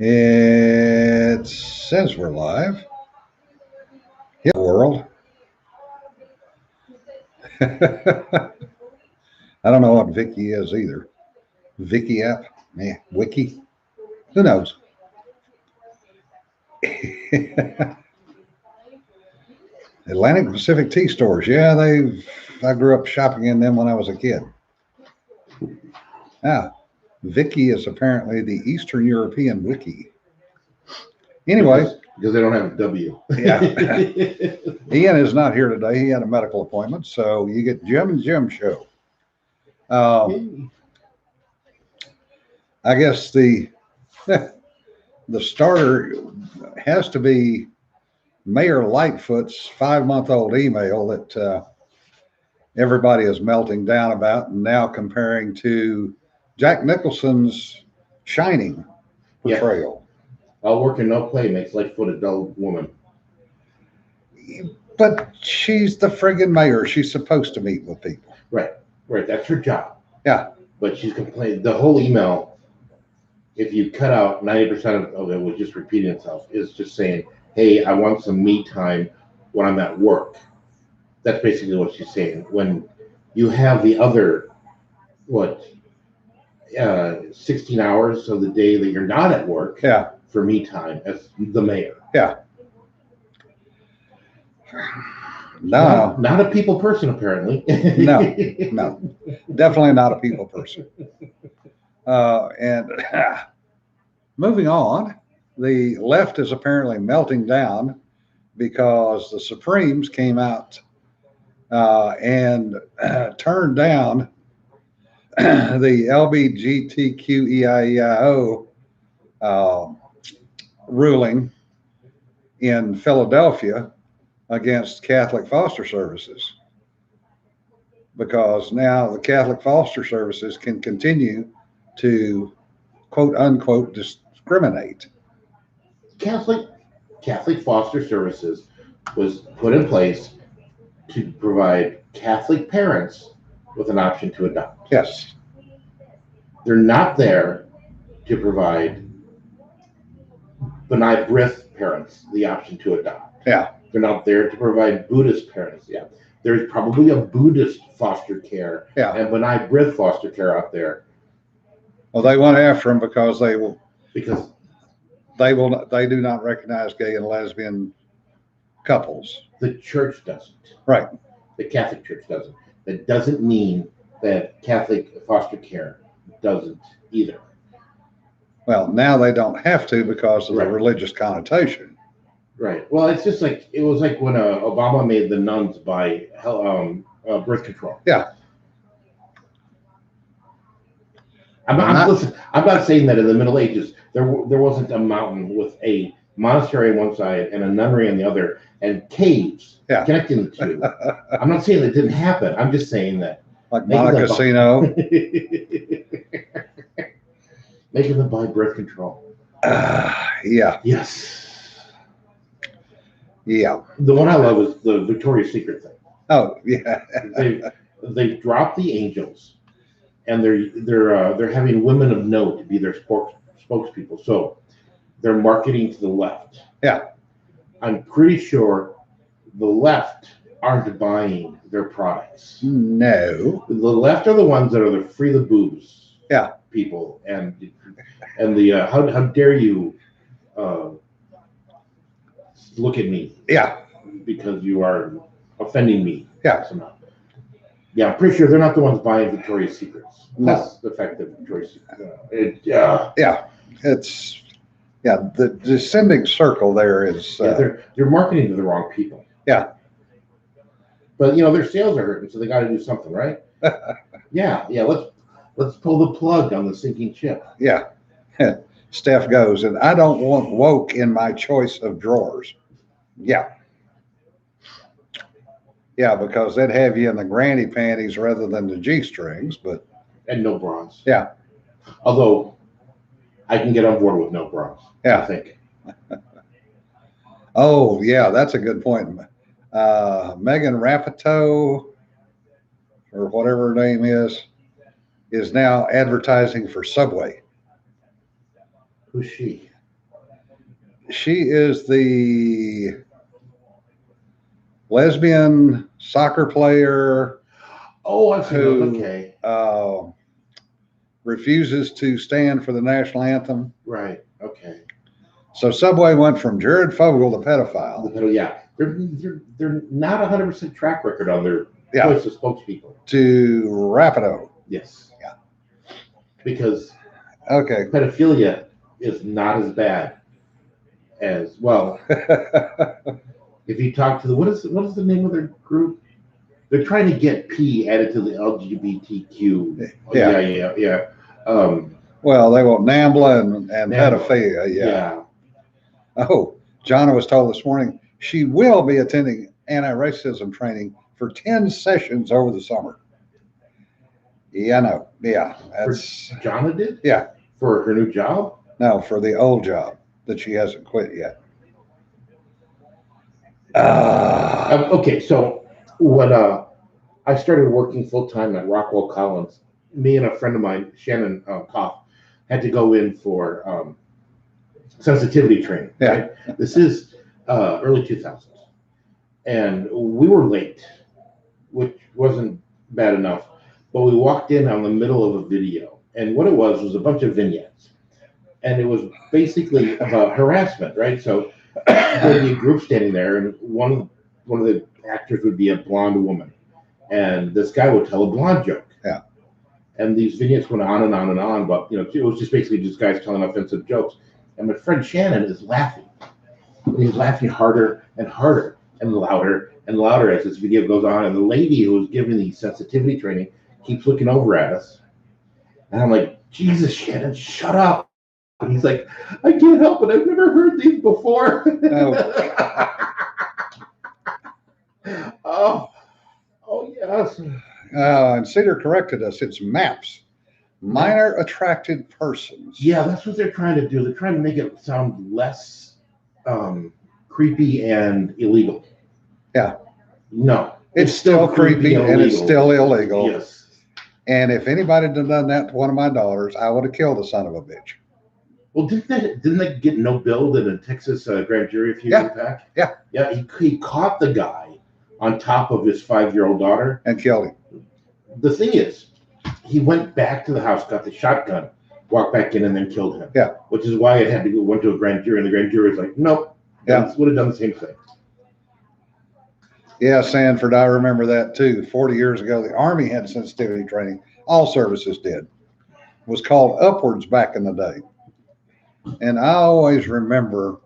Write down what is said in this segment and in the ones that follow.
It says we're live. Hello, world. I don't know what Vicky is either. Vicky app? Wiki? Who knows? Atlantic Pacific tea stores. Yeah, I grew up shopping in them when I was a kid. Ah, Vicky is apparently the Eastern European wiki. Anyway, because they don't have a W. Yeah. Ian is not here today. He had a medical appointment, so you get Jim and Jim show. I guess the starter has to be Mayor Lightfoot's 5-month-old email that everybody is melting down about, and now comparing to Jack Nicholson's Shining portrayal. All work and no play makes Lightfoot a dull woman. But she's the friggin' mayor. She's supposed to meet with people. Right. That's her job. Yeah. But she's complaining. The whole email, if you cut out 90% of it, was just repeating itself. Is just saying, "Hey, I want some me time when I'm at work." That's basically what she's saying. When you have the other, 16 hours of the day that you're not at work. Yeah. For me time as the mayor. Yeah. No. Not a people person, apparently. No. Definitely not a people person. And moving on, the left is apparently melting down because the Supremes came out and turned down the LBGTQEIEIO ruling in Philadelphia against Catholic foster services, because now the Catholic foster services can continue to quote unquote discriminate. Catholic foster services was put in place to provide Catholic parents with an option to adopt. Yes. They're not there to provide B'nai B'rith parents the option to adopt. Yeah. They're not there to provide Buddhist parents. Yeah. There's probably a Buddhist foster care and B'nai B'rith foster care out there. Well, they went after them because they do not recognize gay and lesbian couples. The church doesn't. Right. The Catholic Church doesn't. That doesn't mean that Catholic foster care doesn't either. Well, now they don't have to because of the religious connotation. Right. Well, it's just like it was like when Obama made the nuns buy birth control. Yeah. I'm not saying that in the Middle Ages there wasn't a mountain with a monastery on one side and a nunnery on the other and caves connecting the two. I'm not saying that didn't happen. I'm just saying that. Like Montecasino. Making them buy birth control. Yeah. Yes. Yeah. The one I love is the Victoria's Secret thing. Oh, yeah. They've dropped the angels, and they're having women of note be their spokespeople. So they're marketing to the left. Yeah. I'm pretty sure the left aren't buying their products. No. The left are the ones that are the free the boobs. Yeah. People and the how dare you look at me? Yeah. Because you are offending me. Yeah. Somehow. Yeah, I'm pretty sure they're not the ones buying Victoria's Secrets. No. That's the fact that Victoria's Secret. Yeah. It's the descending circle there is. They're marketing to the wrong people. Yeah. But their sales are hurting, so they got to do something, right? Yeah. Let's pull the plug on the sinking ship. Yeah. Steph goes, and I don't want woke in my choice of drawers. Yeah. Yeah, because they'd have you in the granny panties rather than the G-strings, but. And no bras. Yeah. Although, I can get on board with no bras. Yeah. I think. Oh, yeah, that's a good point. Megan Rapinoe, or whatever her name is now advertising for Subway. Who's she? She is the lesbian soccer player Oh, I've seen those. who Okay. refuses to stand for the national anthem. Right. Okay. So Subway went from Jared Fogle, the The pedophile, pedal, yeah. They're not 100% track record on their yeah, choice of spokespeople. to Rapido. Yes. Yeah. Because Okay. pedophilia is not as bad as, well, if you talk to what is the name of their group? They're trying to get P added to the LGBTQ. Yeah. Yeah. Well, they want NAMBLA and NAMBLA. pedophilia. Yeah. Yeah. Oh, Jonna was told this morning she will be attending anti-racism training for 10 sessions over the summer. Yeah, no. Yeah. That's Jonna did? Yeah. For her new job? No, for the old job that she hasn't quit yet. Okay, so when I started working full time at Rockwell Collins, me and a friend of mine, Shannon Koff, had to go in for sensitivity training. Yeah. Right? This is early 2000s, and we were late, which wasn't bad enough. But we walked in on the middle of a video, and what it was a bunch of vignettes, and it was basically about harassment, right? So there'd be a group standing there, and one of the actors would be a blonde woman, and this guy would tell a blonde joke. Yeah. And these vignettes went on and on and on, but it was just basically just guys telling offensive jokes. And my friend Shannon is laughing. And he's laughing harder and harder and louder as this video goes on. And the lady who was giving the sensitivity training keeps looking over at us. And I'm like, Jesus, Shannon, shut up. And he's like, I can't help it. I've never heard these before. Oh, yes. And Cedar corrected us. It's MAPS, minor attracted persons. Yeah, that's what they're trying to do. They're trying to make it sound less creepy and illegal. Yeah. No. It's still creepy and it's still illegal. Yes. And if anybody had done that to one of my daughters, I would have killed the son of a bitch. Well, didn't they get no billed in a Texas grand jury a few years back? Yeah. Yeah, he caught the guy on top of his 5-year-old daughter. And killed him. The thing is, he went back to the house, got the shotgun, walked back in, and then killed him. Yeah. Which is why it went to a grand jury, and the grand jury was like, nope. Yeah. Would have done the same thing. Yeah, Sanford, I remember that too. 40 years ago, the Army had sensitivity training. All services did. It was called Upwards back in the day. And I always remember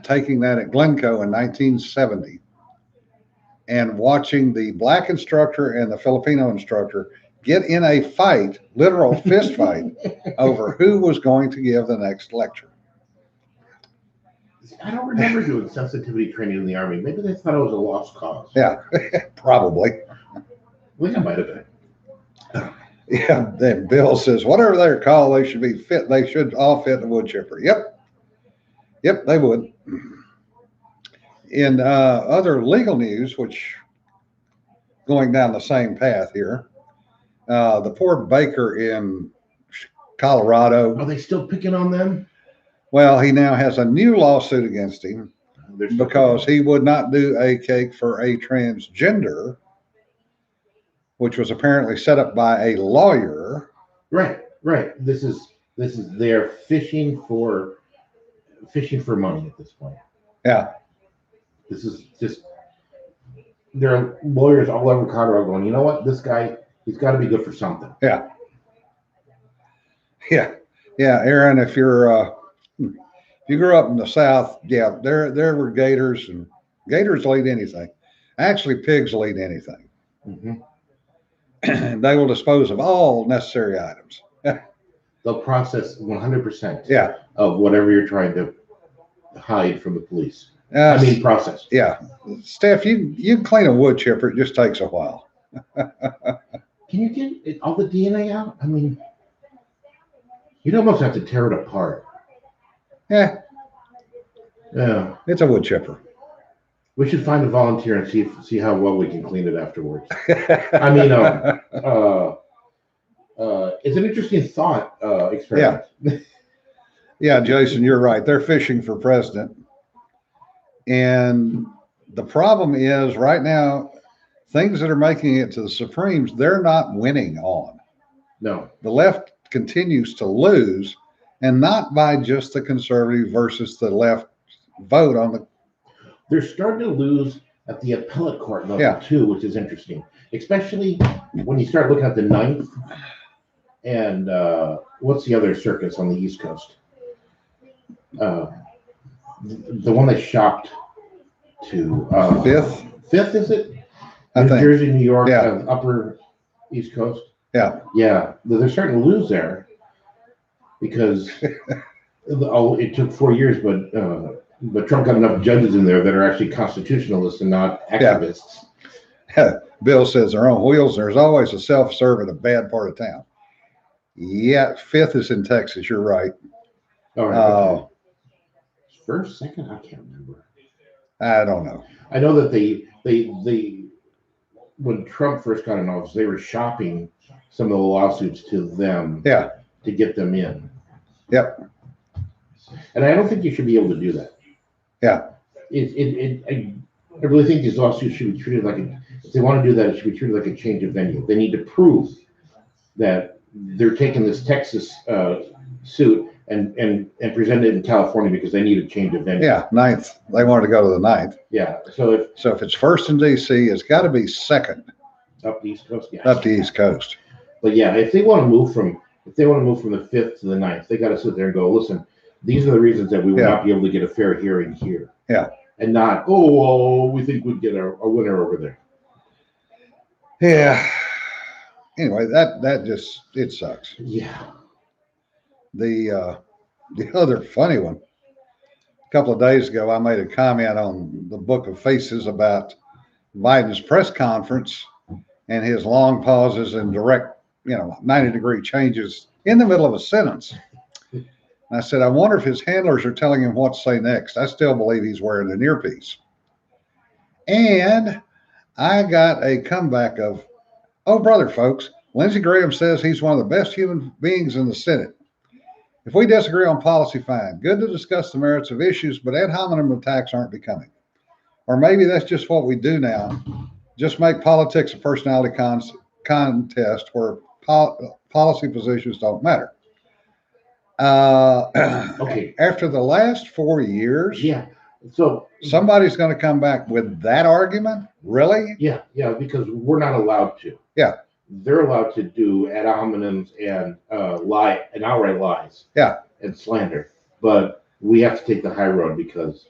taking that at Glencoe in 1970 and watching the black instructor and the Filipino instructor get in a fight, literal fist fight, over who was going to give the next lecture. I don't remember doing sensitivity training in the Army. Maybe they thought it was a lost cause. Yeah, probably. I think I might have been. Yeah, then Bill says, whatever they're called, they should be fit. They should all fit in the wood chipper. Yep, they would. In other legal news, which going down the same path here, the poor baker in Colorado. Are they still picking on them? Well, he now has a new lawsuit against him because he would not do a cake for a transgender, which was apparently set up by a lawyer. Right. This is they're fishing for money at this point. Yeah. This is just, there are lawyers all over Colorado going, you know what, this guy, he's got to be good for something. Yeah, Aaron, if you grew up in the South, yeah, there were gators, and gators will eat anything. Actually, pigs will eat anything. Mm-hmm. They will dispose of all necessary items. They'll process 100% Yeah. of whatever you're trying to hide from the police. Process. Yeah. Steph, you clean a wood chipper, it just takes a while. Can you get all the DNA out? I mean, you'd almost have to tear it apart. Yeah. It's a wood chipper. We should find a volunteer and see how well we can clean it afterwards. It's an interesting thought experiment. Yeah. Yeah, Jason, you're right. They're fishing for president. And the problem is right now, things that are making it to the Supremes, they're not winning on. No. The left continues to lose, and not by just the conservative versus the left vote on the. They're starting to lose at the appellate court level Yeah. too, which is interesting, especially when you start looking at the Ninth and what's the other circuits on the East Coast? The one they shopped to Fifth? Fifth, is it? I New think. Jersey, New York, Yeah. Upper East Coast. Yeah. Yeah, they're starting to lose there because it took 4 years, but Trump got enough judges in there that are actually constitutionalists and not activists. Bill says they're on wheels. There's always a self-serve in a bad part of town. Yeah, Fifth is in Texas. You're right. All right. Okay. First, second, I can't remember. I don't know. I know that they when Trump first got in office, they were shopping some of the lawsuits to them. Yeah. To get them in. Yep. And I don't think you should be able to do that. Yeah. I really think these lawsuits should be treated like if they want to do that, it should be treated like a change of venue. They need to prove that they're taking this Texas suit and present it in California because they need a change of venue. Yeah, ninth. They wanted to go to the ninth. Yeah. So if it's first in DC, it's got to be second up the East Coast. Yeah. up the East Coast. But yeah, if they want to move from the fifth to the ninth, they got to sit there and go, listen, these are the reasons that we will not be able to get a fair hearing here. Yeah. And not, we think we'd get a winner over there. Yeah. Anyway, that just, it sucks. Yeah. The other funny one, a couple of days ago, I made a comment on the Book of Faces about Biden's press conference and his long pauses and direct, 90-degree changes in the middle of a sentence. And I said, I wonder if his handlers are telling him what to say next. I still believe he's wearing an earpiece. And I got a comeback of, oh, brother, folks, Lindsey Graham says he's one of the best human beings in the Senate. If we disagree on policy, fine. Good to discuss the merits of issues, but ad hominem attacks aren't becoming. Or maybe that's just what we do now. Just make politics a personality contest where policy positions don't matter. Okay. After the last 4 years, Yeah. So somebody's going to come back with that argument? Really? Yeah, because we're not allowed to. Yeah. They're allowed to do ad hominems and lie and outright lies. Yeah. And slander. But we have to take the high road because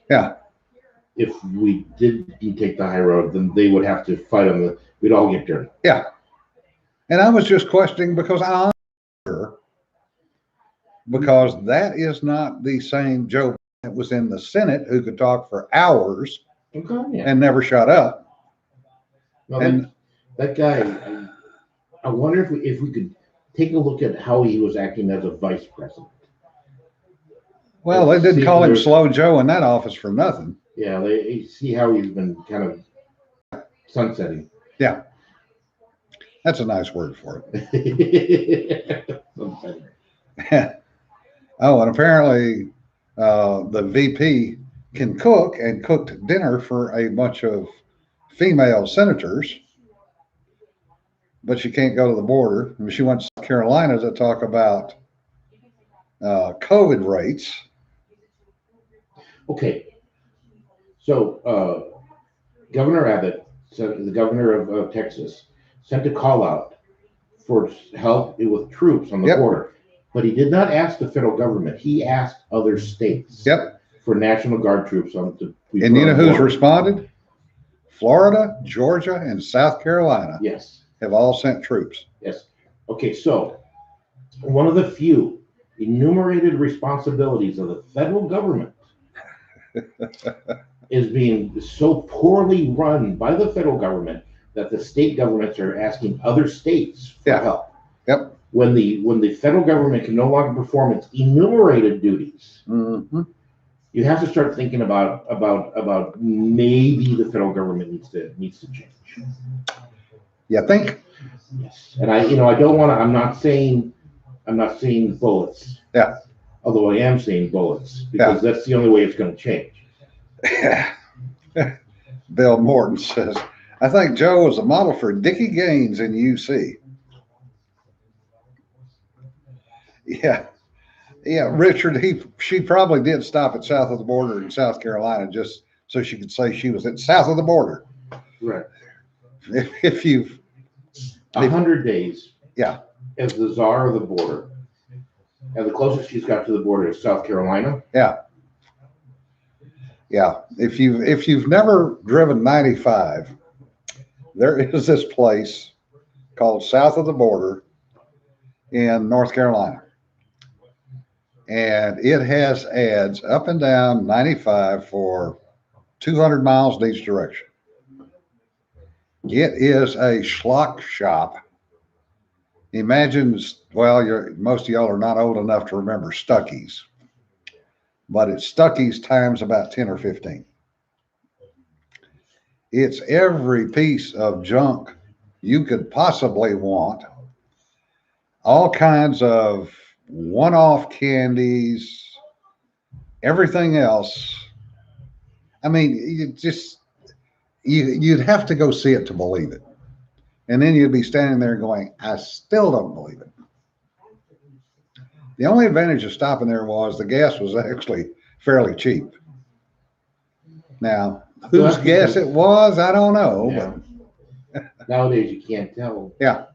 if we didn't take the high road, then they would have to fight on we'd all get dirty. Yeah. And I was just questioning because that is not the same Joe that was in the Senate who could talk for hours and never shut up. Well, and that guy, I wonder if we could take a look at how he was acting as a vice president. Well, they didn't call him Slow Joe in that office for nothing. Yeah, they see how he's been kind of sunsetting. Yeah. That's a nice word for it. Oh, and apparently the VP can cook and cooked dinner for a bunch of female senators, but she can't go to the border. I mean, she went to South Carolina to talk about COVID rates. Okay. So Governor Abbott, the governor of Texas, sent a call out for help with troops on the border. But he did not ask the federal government. He asked other states for National Guard troops on to. And you know who's responded? Florida, Georgia, and South Carolina. Yes. Have all sent troops. Yes. Okay, so one of the few enumerated responsibilities of the federal government is being so poorly run by the federal government that the state governments are asking other states for help. Yep. When the federal government can no longer perform its enumerated duties, you have to start thinking about maybe the federal government needs to change. You think? Yes. And I don't want to. I'm not saying bullets. Yeah. Although I am saying bullets because that's the only way it's going to change. Bill Morton says, I think Joe was a model for Dickie Gaines in UC. Yeah. Yeah, Richard, she probably did stop at south of the border in South Carolina just so she could say she was at south of the border. Right. If you've 100 days. Yeah. As the czar of the border. And the closest she's got to the border is South Carolina. Yeah. Yeah. If you've never driven 95, there is this place called South of the Border in North Carolina. And it has ads up and down 95 for 200 miles in each direction. It is a schlock shop. Imagine, well, most of y'all are not old enough to remember Stuckey's, but it's Stuckey's times about 10 or 15. It's every piece of junk you could possibly want, all kinds of one-off candies, everything else. I mean, you'd have to go see it to believe it. And then you'd be standing there going, I still don't believe it. The only advantage of stopping there was the gas was actually fairly cheap. Now, whose gas it was, I don't know. Yeah. But nowadays, you can't tell. Yeah.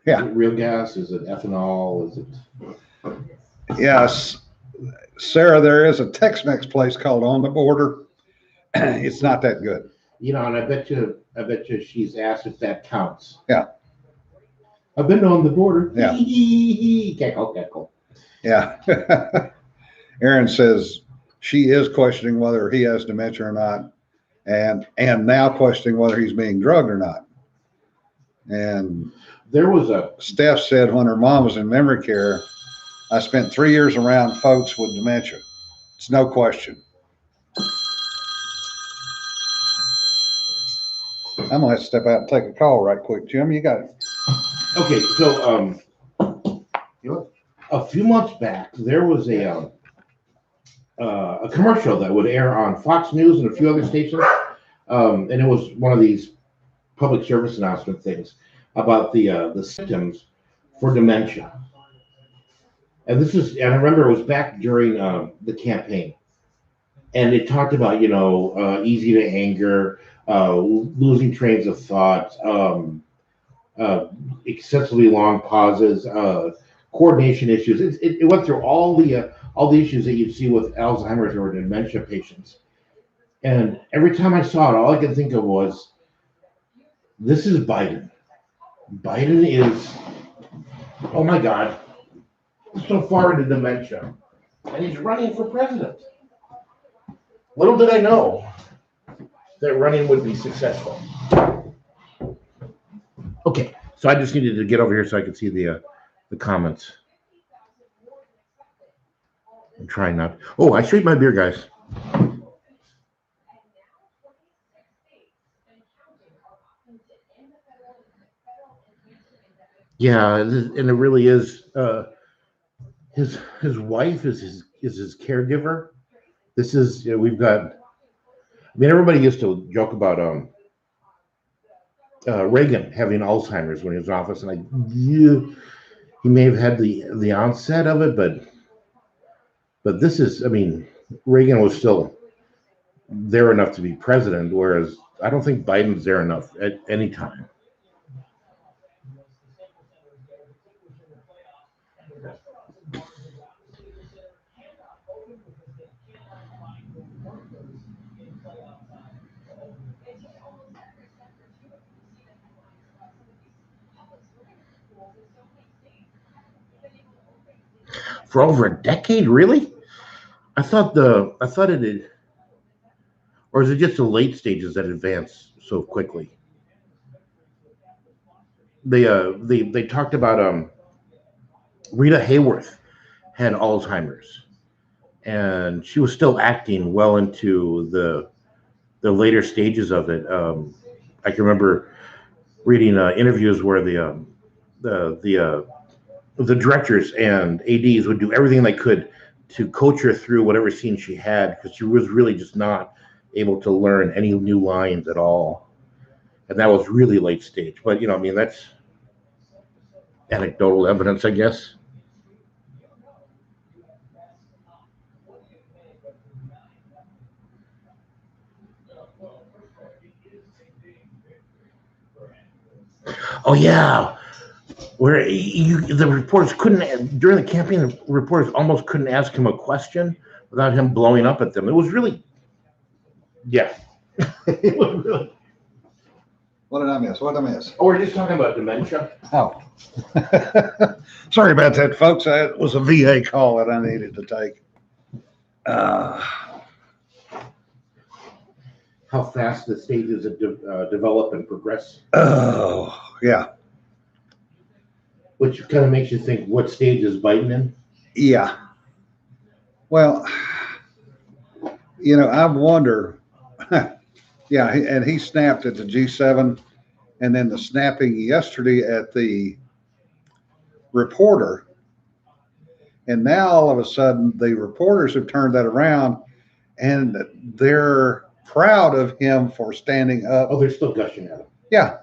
Is it real gas? Is it ethanol? Is it? Yes. Sarah, there is a Tex-Mex place called On the Border. It's not that good. You know, and I bet you she's asked if that counts. Yeah. I've been on the border. Yeah. Cackle. Yeah. Aaron says she is questioning whether he has dementia or not, and now questioning whether he's being drugged or not. And there was Steph said when her mom was in memory care, I spent 3 years around folks with dementia. It's no question. I'm gonna have to step out and take a call right quick. Jim, you got it. Okay, so a few months back there was a commercial that would air on Fox News and a few other stations, and it was one of these public service announcement things about the symptoms for dementia. And I remember it was back during the campaign, and it talked about easy to anger, losing trains of thought, excessively long pauses, coordination issues. It went through all the issues that you'd see with Alzheimer's or dementia patients. And every time I saw it, all I could think of was, this is Biden. Biden is, oh my God, so far into dementia, and he's running for president. Little did I know that running would be successful. Okay, so I just needed to get over here so I could see the comments. I'm trying not. Oh, I shaped my beer, guys. Yeah, and it really is. His wife is his caregiver. This is we've got. I mean, everybody used to joke about Reagan having Alzheimer's when he was in office, and he may have had the onset of it, but this is. I mean, Reagan was still there enough to be president, whereas I don't think Biden's there enough at any time. For over a decade, really? I thought it had, or is it just the late stages that advance so quickly? They talked about Rita Hayworth had Alzheimer's, and she was still acting well into the later stages of it. I can remember reading interviews where the the directors and ADs would do everything they could to coach her through whatever scene she had, because she was really just not able to learn any new lines at all. And that was really late stage. But, I mean, that's anecdotal evidence, I guess. Oh, yeah. Where the reporters couldn't, during the campaign, the reporters almost couldn't ask him a question without him blowing up at them. It was really, yeah. It was really. What did I miss? What did I miss? Oh, we're just talking about dementia. Oh. Sorry about that, folks. That was a VA call that I needed to take. How fast the stages develop and progress. Oh, yeah. Which kind of makes you think, what stage is Biden in? Yeah. Well, I wonder. Yeah, and he snapped at the G7, and then the snapping yesterday at the reporter. And now all of a sudden, the reporters have turned that around, and they're proud of him for standing up. Oh, they're still gushing at him. Yeah.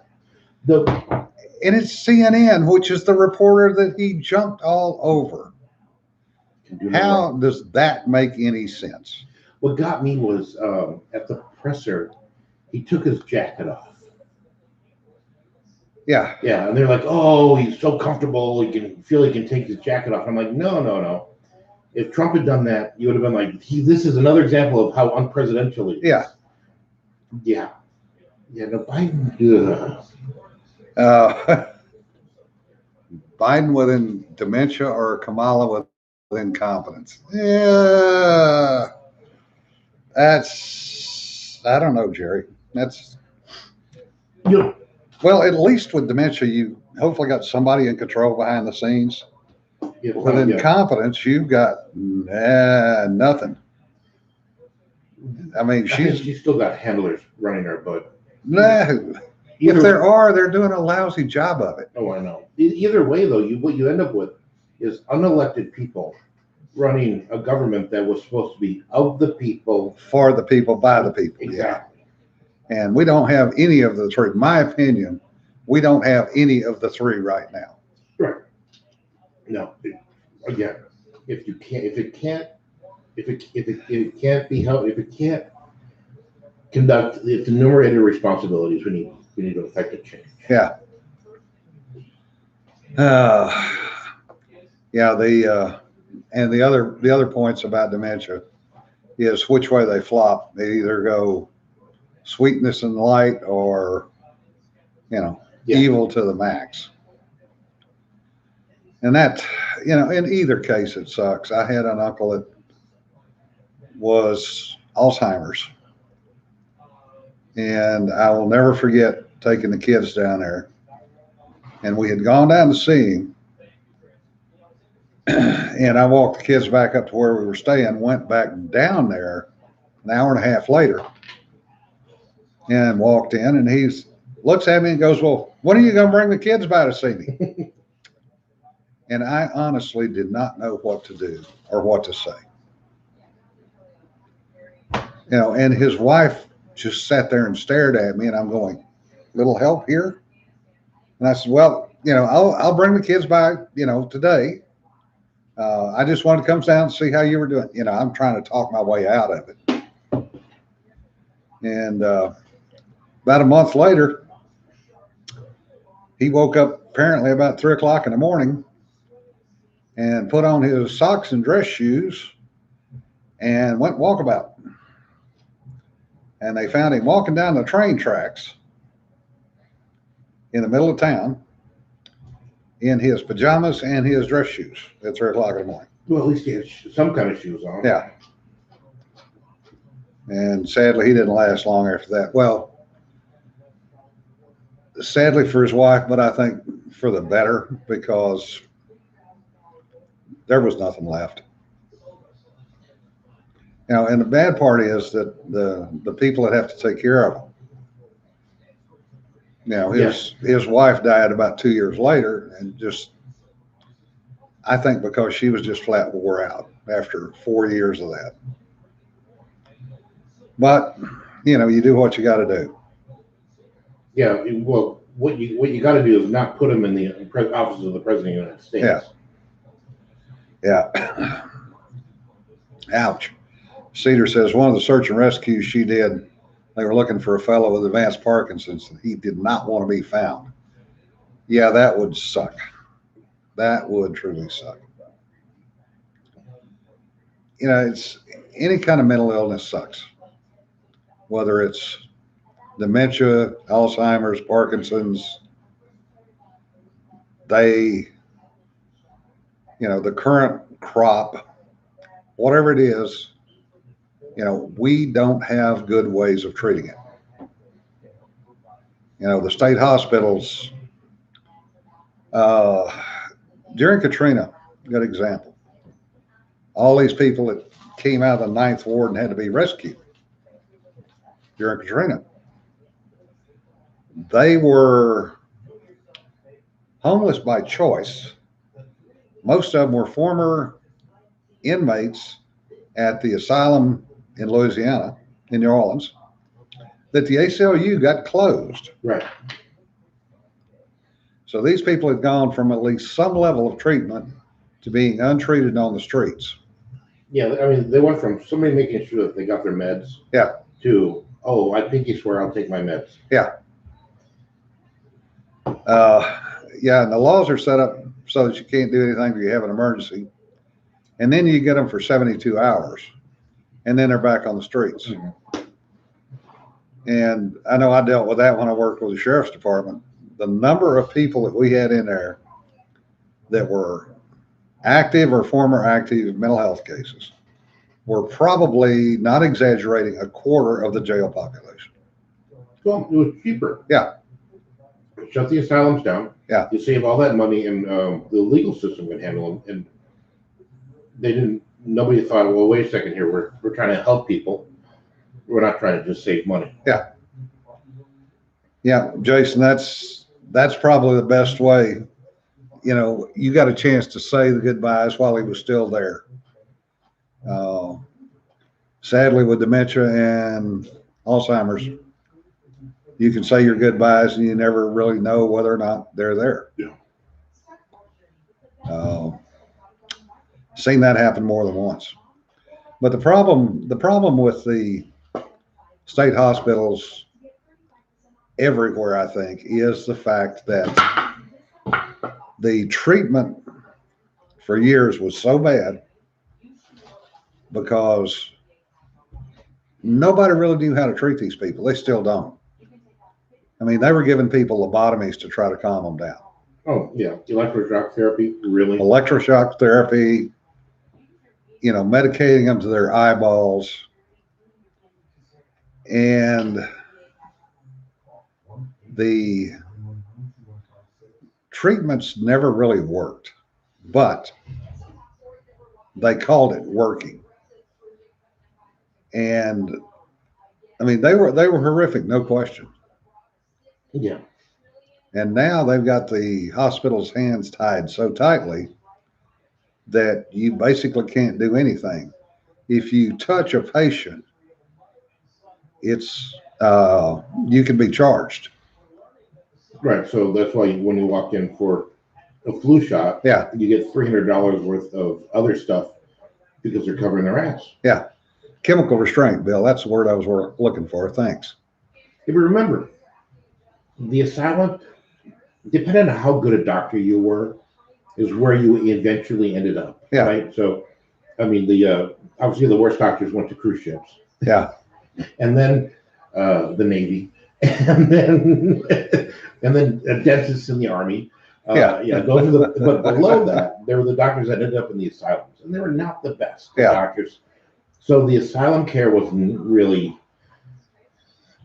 And it's CNN, which is the reporter that he jumped all over. How does that make any sense? What got me was at the presser, he took his jacket off. Yeah. Yeah, and they're like, oh, he's so comfortable, he can take his jacket off. I'm like, no. If Trump had done that, you would have been like, this is another example of how unpresidential he is. Yeah. Yeah. Yeah, no, Biden. Biden with dementia or Kamala with incompetence? Yeah. I don't know, Jerry. Well, at least with dementia, you hopefully got somebody in control behind the scenes. Yeah, with incompetence, you've got nothing. I mean, she's still got handlers running her, but if there are, they're doing a lousy job of it. Oh, I know. Either way, though, what you end up with is unelected people running a government that was supposed to be of the people, for the people, by the people. Exactly. Yeah. And we don't have any of the three. In my opinion, we don't have any of the three right now. Right. No. Again, if it can't conduct its enumerated responsibilities, we need to effect a change. Yeah. Yeah. And the other points about dementia is which way they flop. They either go sweetness and light or, evil to the max. And that, in either case, it sucks. I had an uncle that was Alzheimer's. And I will never forget taking the kids down there. And we had gone down to see him. And I walked the kids back up to where we were staying, went back down there an hour and a half later and walked in, and he looks at me and goes, well, when are you going to bring the kids by to see me? And I honestly did not know what to do or what to say. And his wife just sat there and stared at me, and I'm going, little help here? And I said, well, I'll bring the kids by, today. I just wanted to come down and see how you were doing. I'm trying to talk my way out of it. And about a month later, he woke up apparently about 3:00 in the morning and put on his socks and dress shoes and went walkabout. And they found him walking down the train tracks in the middle of town in his pajamas and his dress shoes at 3:00 in the morning. Well, at least he had some kind of shoes on. Yeah. And sadly, he didn't last long after that. Well, sadly for his wife, but I think for the better, because there was nothing left. And the bad part is that the people that have to take care of him. His wife died about 2 years later, and just I think because she was just flat wore out after 4 years of that. But, you do what you got to do. Yeah, well, what you got to do is not put them in the office of the President of the United States. Yeah. Ouch. Cedar says one of the search and rescues she did, they were looking for a fellow with advanced Parkinson's, and he did not want to be found. Yeah, that would suck. That would truly suck. It's any kind of mental illness sucks, whether it's dementia, Alzheimer's, Parkinson's. The current crop, whatever it is, we don't have good ways of treating it. The state hospitals, during Katrina, good example. All these people that came out of the Ninth Ward and had to be rescued during Katrina, they were homeless by choice. Most of them were former inmates at the asylum in Louisiana, in New Orleans, that the ACLU got closed. Right. So these people had gone from at least some level of treatment to being untreated on the streets. Yeah, I mean, they went from somebody making sure that they got their meds. Yeah. To, oh, I pinky swear I'll take my meds. Yeah. Yeah, and the laws are set up so that you can't do anything if you have an emergency. And then you get them for 72 hours. And then they're back on the streets. Mm-hmm. And I know I dealt with that when I worked with the sheriff's department. The number of people that we had in there that were active or former active mental health cases were probably, not exaggerating, a quarter of the jail population. Well, it was cheaper. Yeah. Shut the asylums down. Yeah. You save all that money, and the legal system can handle them. And they didn't. Nobody thought, well, wait a second here. We're trying to help people. We're not trying to just save money. Yeah. Yeah, Jason, that's probably the best way. You got a chance to say the goodbyes while he was still there. Sadly, with dementia and Alzheimer's, you can say your goodbyes and you never really know whether or not they're there. Yeah. Seen that happen more than once. But the problem with the state hospitals everywhere, I think, is the fact that the treatment for years was so bad because nobody really knew how to treat these people. They still don't. I mean, they were giving people lobotomies to try to calm them down. Oh, yeah. Electroshock therapy, really? Electroshock therapy, medicating them to their eyeballs. And the treatments never really worked, but they called it working. And I mean, they were horrific, no question. Yeah. And now they've got the hospital's hands tied so tightly that you basically can't do anything. If you touch a patient, it's you can be charged. Right. So that's why when you walk in for a flu shot, Yeah. you get $300 worth of other stuff because they're covering their ass. Yeah. Chemical restraint, Bill. That's the word I was looking for. Thanks. If you remember, the asylum, depending on how good a doctor you were, is where you eventually ended up. Yeah. Right. So, I mean, obviously the worst doctors went to cruise ships. Yeah. And then the Navy, and then dentists in the Army. Those are but below that, there were the doctors that ended up in the asylums, and they were not the best doctors. So the asylum care wasn't really,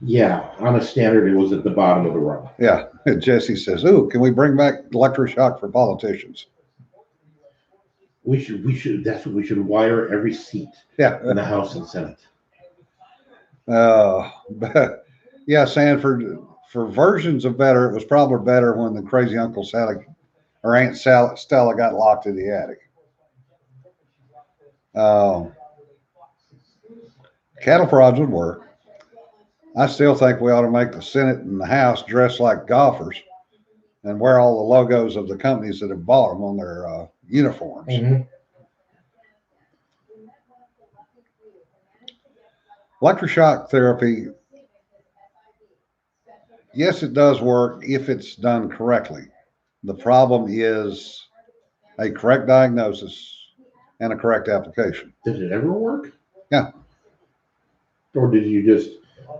on a standard, it was at the bottom of the rung. Yeah. And Jesse says, "Ooh, can we bring back electroshock for politicians?" We should. That's what we should wire every seat. Yeah. In the House and Senate. Yeah, Sanford, for versions of better, it was probably better when the crazy Uncle Sally or Aunt Stella got locked in the attic. Cattle prods would work. I still think we ought to make the Senate and the House dress like golfers and wear all the logos of the companies that have bought them on their uniforms. Mm-hmm. Electroshock therapy, yes, it does work if it's done correctly. The problem is a correct diagnosis and a correct application. Did it ever work? Yeah. Or did you just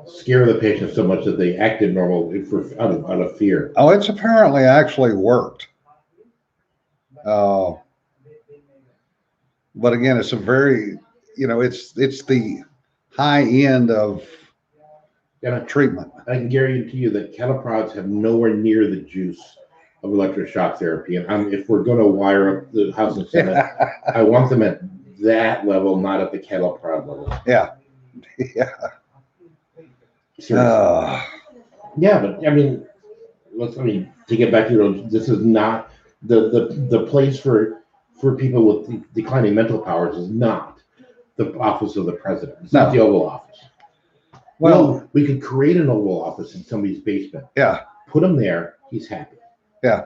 scare the patient so much that they acted normal out of fear? Oh, it's apparently actually worked. But again, it's a very, it's the high end of treatment. I can guarantee you that cattle prods have nowhere near the juice of electroshock therapy. And if we're going to wire up the House and Senate, I want them at that level, not at the cattle prod level. Yeah. Yeah. Yeah, but I mean, to get back to this is not the place for people with declining mental powers is not the office of the president. It's not the Oval Office. Well, we could create an Oval Office in somebody's basement. Yeah. Put him there. He's happy. Yeah.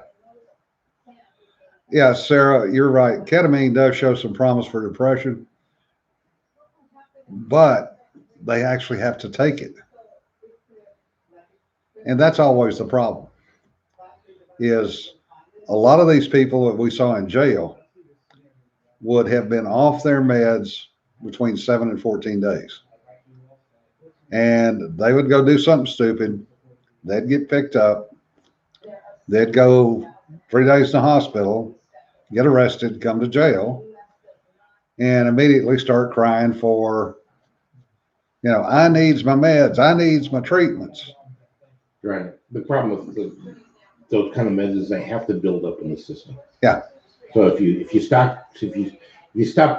Yeah, Sarah, you're right. Ketamine does show some promise for depression, but they actually have to take it. And that's always the problem, is a lot of these people that we saw in jail would have been off their meds between 7 and 14 days. And they would go do something stupid. They'd get picked up. They'd go 3 days in the hospital, get arrested, come to jail, and immediately start crying for, I needs my meds. I needs my treatments. Right. The problem with those kind of meds is they have to build up in the system. Yeah. So if you stop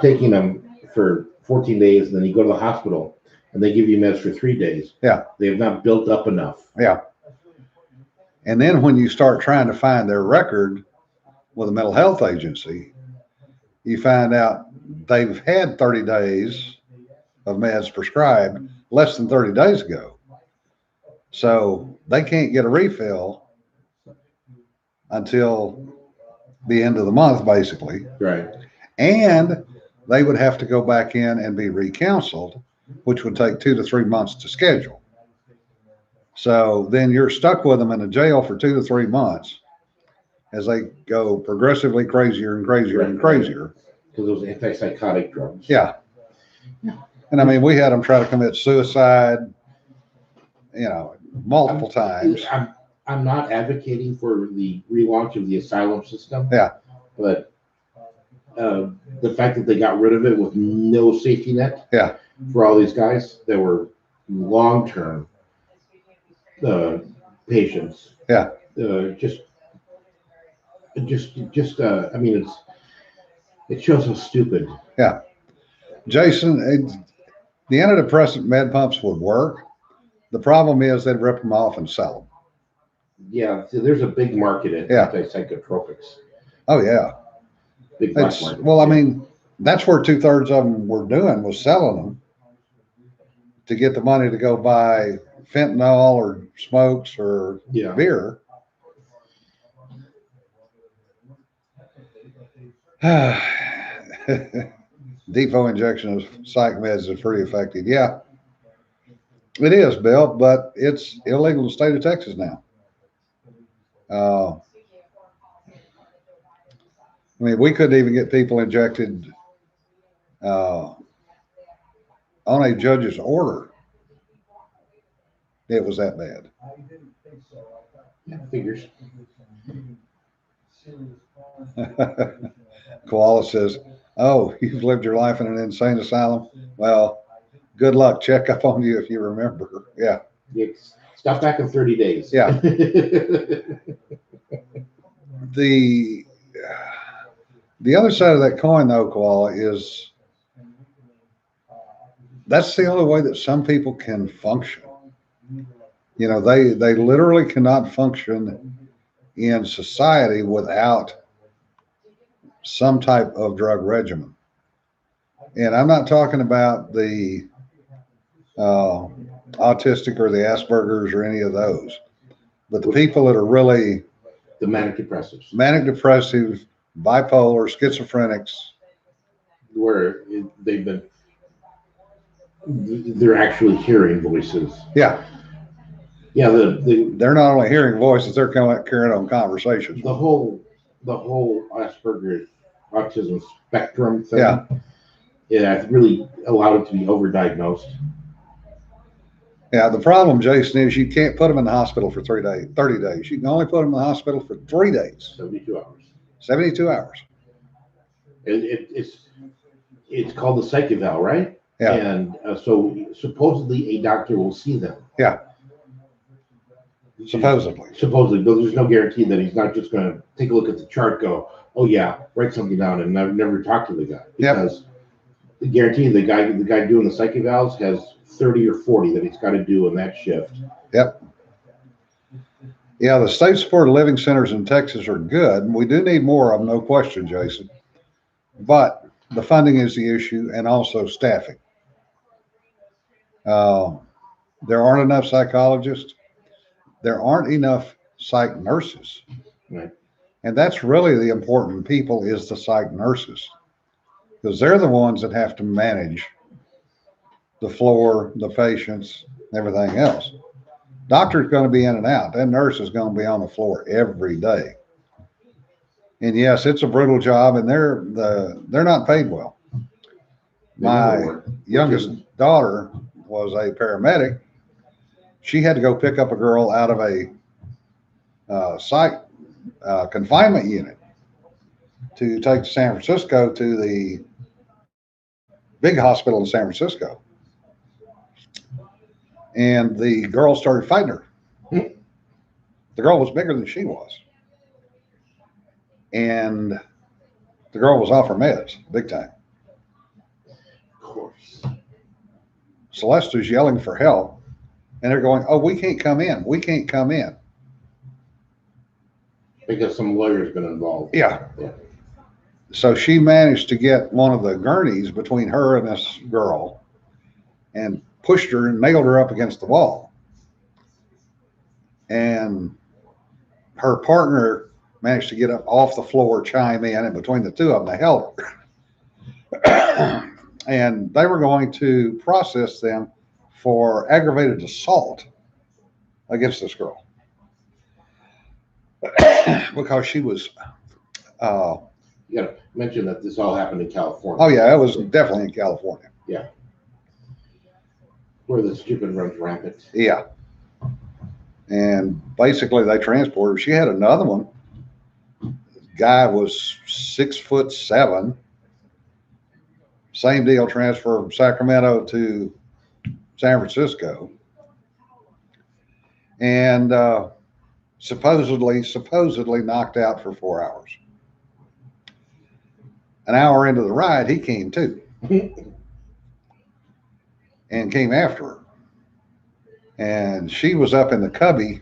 taking them for 14 days and then you go to the hospital and they give you meds for 3 days, yeah, they have not built up enough. Yeah. And then when you start trying to find their record with a mental health agency, you find out they've had 30 days of meds prescribed less than 30 days ago. So they can't get a refill until the end of the month, basically. Right. And they would have to go back in and be recounseled, which would take 2 to 3 months to schedule. So then you're stuck with them in a jail for 2 to 3 months as they go progressively crazier and crazier and crazier. Because those antipsychotic drugs. Yeah. And I mean, we had them try to commit suicide, multiple times. I'm not advocating for the relaunch of the asylum system. Yeah. But the fact that they got rid of it with no safety net. Yeah. For all these guys that were long-term patients. Yeah. I mean, it shows how stupid. Yeah. Jason, the antidepressant med pumps would work. The problem is they'd rip them off and sell them. Yeah, see, there's a big market in antipsychotropics. Oh, yeah. Big market. Well, I mean, that's where 2/3 of them were doing, was selling them to get the money to go buy fentanyl or smokes or beer. Depot injection of psych meds is pretty effective. Yeah, it is, Bill, but it's illegal in the state of Texas now. I mean, we couldn't even get people injected on a judge's order. It was that bad. Yeah, figures. Koala says, "Oh, you've lived your life in an insane asylum? Well, good luck. Check up on you if you remember." Yeah. Stop back in 30 days. Yeah. The other side of that coin, though, Koala, is that's the only way that some people can function. They literally cannot function in society without some type of drug regimen. And I'm not talking about the autistic or the Asperger's or any of those, but the people that are really The manic depressives, manic depressive, bipolar, schizophrenics. where they're actually hearing voices. Yeah. Yeah, they're not only hearing voices, they're carrying on conversations. The whole Asperger's autism spectrum thing. Yeah. It really allowed it to be overdiagnosed. Yeah, the problem, Jason, is you can't put them in the hospital for 3 days, 30 days. You can only put them in the hospital for 3 days. 72 hours. 72 hours. It's called the psych eval, right? Yeah. And so supposedly a doctor will see them. Yeah. Supposedly, but there's no guarantee that he's not just going to take a look at the chart, go, oh yeah, write something down, and never talk to the guy, because the guarantee the guy doing the psych evals has 30 or 40 that he's got to do in that shift. Yep. Yeah, the state supported living centers in Texas are good. We do need more of them, no question, Jason. But the funding is the issue, and also staffing. There aren't enough psychologists. There aren't enough psych nurses. Right. And that's really the important people, is the psych nurses, because they're the ones that have to manage the floor, the patients, everything else. Doctor's going to be in and out. That nurse is going to be on the floor every day. And yes, it's a brutal job, and they're not paid well. My youngest daughter was a paramedic. She had to go pick up a girl out of a psych confinement unit to take to San Francisco, to the big hospital in San Francisco. And the girl started fighting her. The girl was bigger than she was. And the girl was off her meds, big time. Of course. Celeste is yelling for help, and they're going, oh, we can't come in. We can't come in. Because some lawyer's been involved. Yeah. So she managed to get one of the gurneys between her and this girl and pushed her and nailed her up against the wall. And her partner managed to get up off the floor, chime in, and between the two of them, they held her. And they were going to process them for aggravated assault against this girl. Because she was... you got to mention that this all happened in California. Oh, yeah, it was definitely in California. Yeah. Where the stupid runs rampant. Yeah. And basically they transported her. She had another one. The guy was 6'7". Same deal, transfer from Sacramento to San Francisco. And supposedly knocked out for 4 hours. An hour into the ride, he came too. And came after her. And she was up in the cubby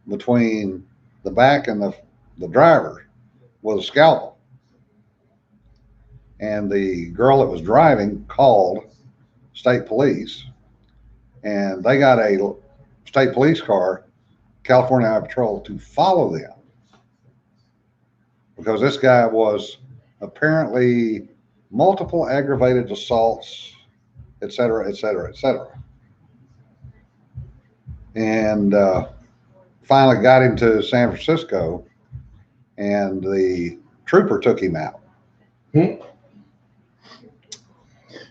between the back and the driver with a scalpel. And the girl that was driving called state police, and they got a state police car, California Highway Patrol, to follow them, because this guy was apparently multiple aggravated assaults, et cetera, et cetera, et cetera. And finally got him to San Francisco, and the trooper took him out.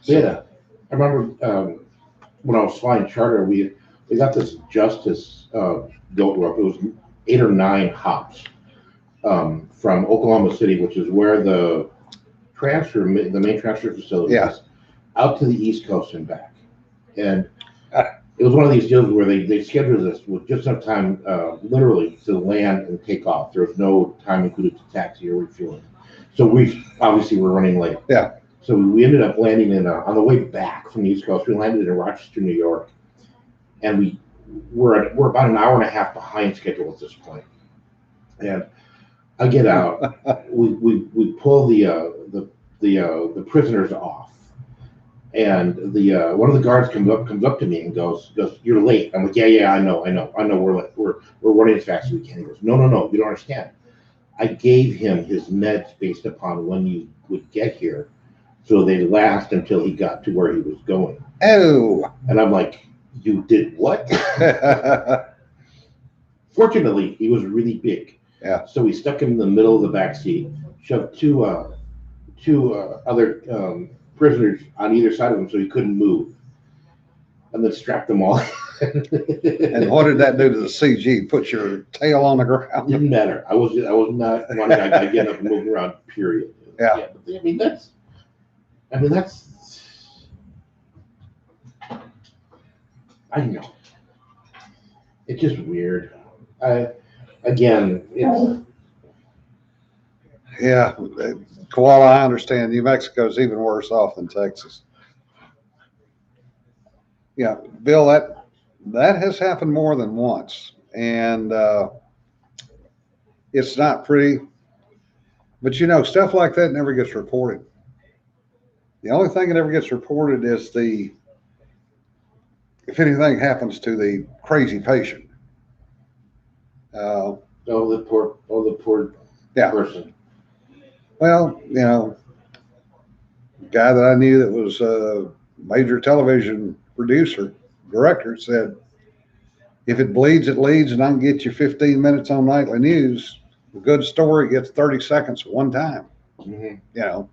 Yeah, I remember when I was flying charter, we got this Justice goat rope. It was 8 or 9 hops from Oklahoma City, which is where the main transfer facility is, out to the East Coast and back. And it was one of these deals where they scheduled us with just enough time, literally, to land and take off. There was no time included to taxi or refueling. So we obviously were running late. Yeah. So we ended up landing on the way back from the East Coast. We landed in Rochester, New York, and we're about an hour and a half behind schedule at this point. And I get out. We pull the prisoners off, and the one of the guards comes up to me and goes, "You're late." I'm like, "Yeah, I know. We're late. We're running as fast as we can." He goes, "No, you don't understand. I gave him his meds based upon when you would get here, so they last until he got to where he was going." Oh. And I'm like, "You did what?" Fortunately, he was really big. Yeah. So we stuck him in the middle of the back seat, shoved two other prisoners on either side of him so he couldn't move, and then strapped them all. And what did that do to the CG? Put your tail on the ground? Didn't matter. I was not one guy getting up and moving around. Period. Yeah. But I mean that's. I don't know. It's just weird. It's Yeah, Koala, I understand. New Mexico's even worse off than Texas. Yeah, Bill, that has happened more than once, and it's not pretty. But you know, stuff like that never gets reported. The only thing that ever gets reported is if anything happens to the crazy patient. the poor Yeah. person. Well, you know, guy that I knew that was a major television producer, director, said, if it bleeds, it leads, and I can get you 15 minutes on nightly news, a good story gets 30 seconds at one time. Mm-hmm. You know.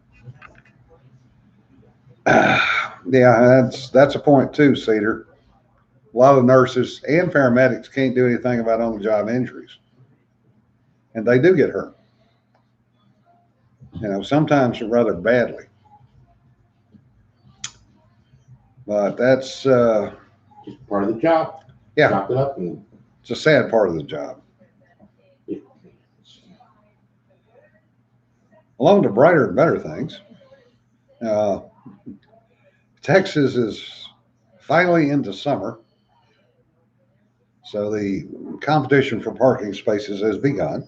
Yeah, that's a point too, Cedar. A lot of nurses and paramedics can't do anything about on-the-job injuries, and they do get hurt. You know, sometimes rather badly. But that's Just part of the job. Yeah. Chop it up and it's a sad part of the job. Along to brighter and better things, Texas is finally into summer, so the competition for parking spaces has begun.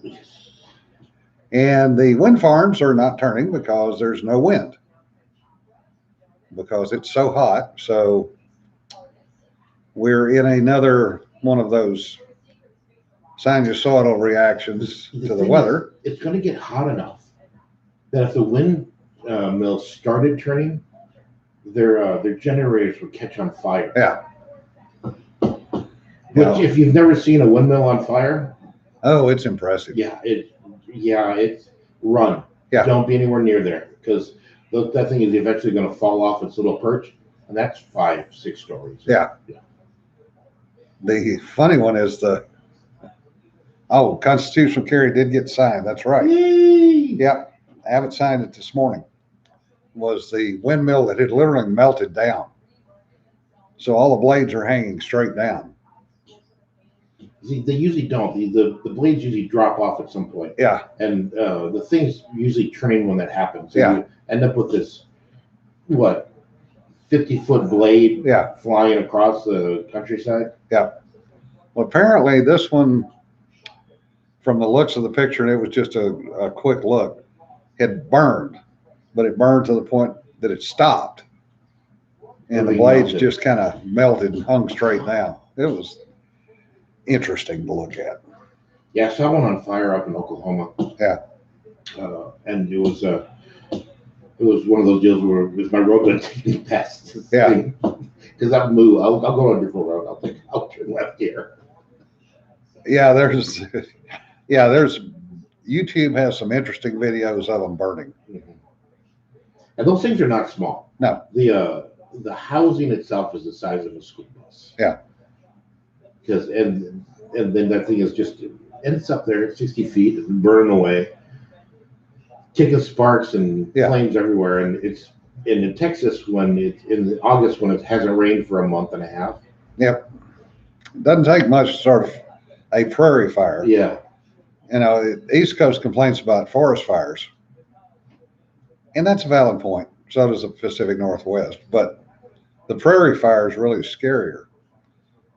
And the wind farms are not turning because there's no wind, because it's so hot. So we're in another one of those sinusoidal reactions to the weather. It's going to get hot enough that if the wind mills started turning, their generators would catch on fire. Yeah. Which, if you've never seen a windmill on fire, oh, it's impressive. It's run. Yeah. Don't be anywhere near there, because that thing is eventually going to fall off its little perch, and that's 5-6 stories. Yeah. The funny one is constitutional carry did get signed. That's right. Yay! Yep. I haven't signed it this morning. Was the windmill that had literally melted down. So all the blades are hanging straight down. See, they usually don't. The blades usually drop off at some point. Yeah. And the thing's usually trained when that happens. So Yeah. You end up with this, 50-foot blade flying across the countryside? Yeah. Well, apparently this one, from the looks of the picture, and it was just a quick look, had burned, but it burned to the point that it stopped. And the blades just kind of melted and hung straight down. It was interesting to look at. Yeah, I saw one on fire up in Oklahoma. Yeah. And it was one of those deals where it was my road going to take me past. Yeah. Because I'll move. I'll go on a different road. I'll turn left here. Yeah, there's YouTube has some interesting videos of them burning. Mm-hmm. And those things are not small. No. The housing itself is the size of a school bus. Yeah. Because and then that thing is just, and it's up there at 60 feet, burning away, kicking sparks and flames everywhere. And it's in Texas when it's in August when it hasn't rained for a month and a half. Yep. It doesn't take much to start a prairie fire. Yeah. You know, the East Coast complains about forest fires, and that's a valid point. So does the Pacific Northwest. But the prairie fire is really scarier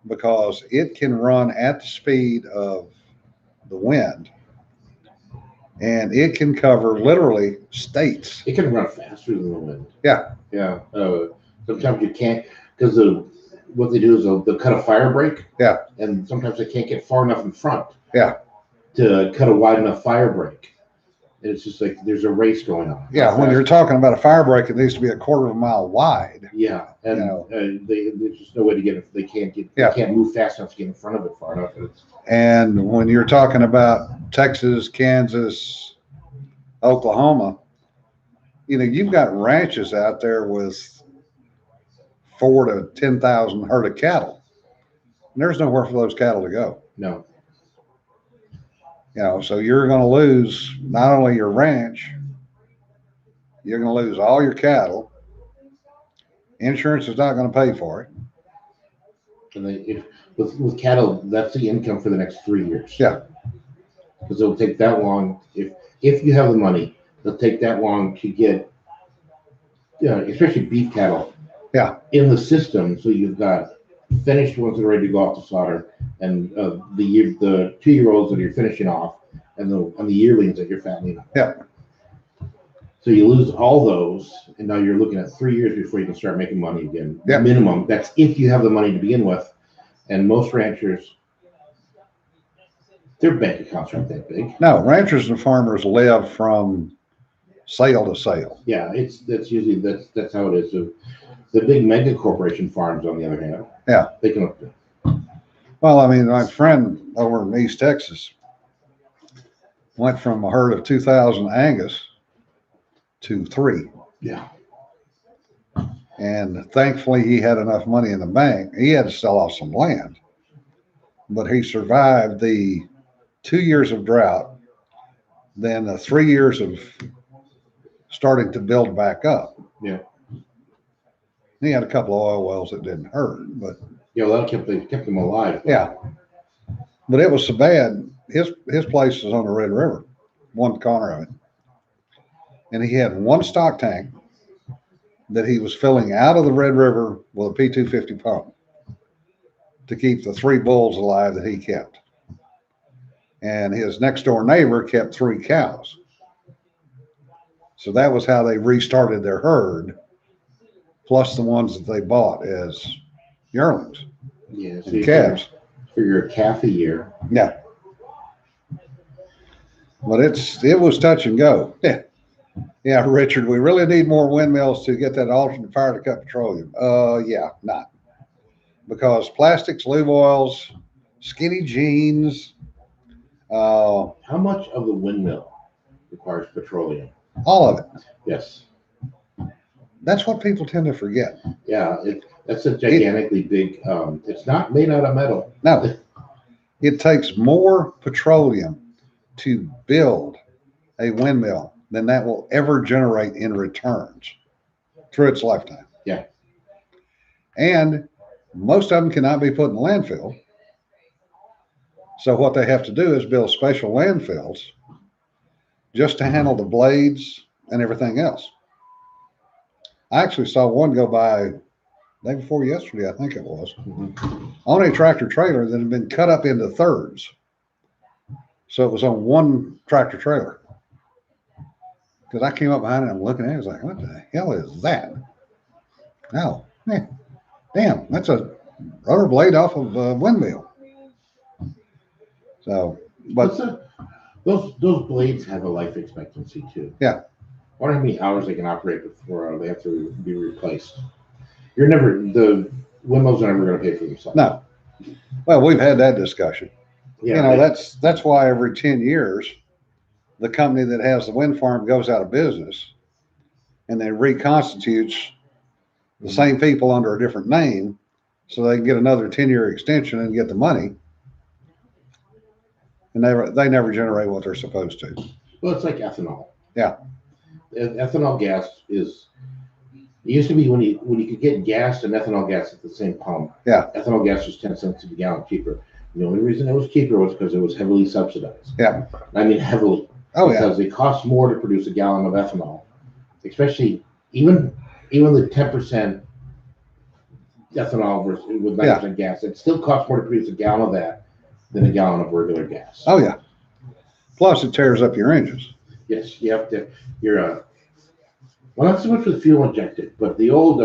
because it can run at the speed of the wind and it can cover literally states. It can run faster than the wind. Yeah. Yeah. Sometimes you can't, because what they do is they'll cut a fire break. Yeah. And sometimes they can't get far enough in front. Yeah. To cut a wide enough fire break. And it's just like there's a race going on. Yeah. When you're talking about a fire break, it needs to be a quarter of a mile wide. Yeah. And You know. there's just no way to get it. They can't move fast enough to get in front of it far enough. And when you're talking about Texas, Kansas, Oklahoma, you've got ranches out there with 4,000 to 10,000 herd of cattle. And there's nowhere for those cattle to go. No. So you're going to lose not only your ranch, you're going to lose all your cattle. Insurance is not going to pay for it. And with cattle, that's the income for the next 3 years. Yeah. Because it'll take that long. If you have the money, it'll take that long to get, especially beef cattle. Yeah. In the system, so you've got finished ones that are ready to go off to slaughter, and the 2-year-olds that you're finishing off, and the yearlings that you're fattening up. Yeah. So you lose all those, and now you're looking at 3 years before you can start making money again. Yeah. Minimum. That's if you have the money to begin with. And most ranchers, their bank accounts aren't that big. No, ranchers and farmers live from sale to sale. Yeah, that's usually that's how it is. So the big mega corporation farms, on the other hand, yeah, they can. Well, I mean, my friend over in East Texas went from a herd of 2,000 Angus to 3. Yeah. And thankfully, he had enough money in the bank. He had to sell off some land, but he survived the 2 years of drought, then the 3 years of starting to build back up. Yeah. He had a couple of oil wells that didn't hurt, but yeah, well, that kept them alive. Yeah, but it was so bad. His place is on the Red River, one corner of it, and he had one stock tank that he was filling out of the Red River with a P250 pump to keep the 3 bulls alive that he kept. And his next door neighbor kept 3 cows. So that was how they restarted their herd, plus the ones that they bought as yearlings. Yeah, so and calves. Figure a calf a year. Yeah. But it was touch and go. Yeah. Yeah, Richard, we really need more windmills to get that alternate fire to cut petroleum. Yeah, not. Because plastics, lube oils, skinny jeans. How much of the windmill requires petroleum? All of it. Yes. That's what people tend to forget. Yeah, that's a gigantically big, it's not made out of metal. No. It takes more petroleum to build a windmill than that will ever generate in returns through its lifetime. Yeah. And most of them cannot be put in landfill. So what they have to do is build special landfills just to handle the blades and everything else. I actually saw one go by day before yesterday, I think it was, on a tractor trailer that had been cut up into thirds. So it was on one tractor trailer. Because I came up behind it and I'm looking at it, I was like, what the hell is that? Oh, man, damn, that's a rubber blade off of a windmill. So, but those blades have a life expectancy too. Yeah. I wonder how many hours they can operate before they have to be replaced. The windmills are never going to pay for themselves. No. Well, we've had that discussion. Yeah, that's why every 10 years, the company that has the wind farm goes out of business and then reconstitutes the same people under a different name so they can get another 10-year extension and get the money. And they never generate what they're supposed to. Well, it's like ethanol. Yeah. Ethanol gas it used to be when you could get gas and ethanol gas at the same pump. Yeah. Ethanol gas was 10 cents a gallon cheaper. The only reason it was cheaper was because it was heavily subsidized. Yeah. I mean, heavily. Oh, yeah. Because it costs more to produce a gallon of ethanol, especially even the 10% ethanol versus with 9% gas. It still costs more to produce a gallon of that than a gallon of regular gas. Oh, yeah. Plus, it tears up your engines. Yes, you have to. Well, not so much with fuel injected, but the old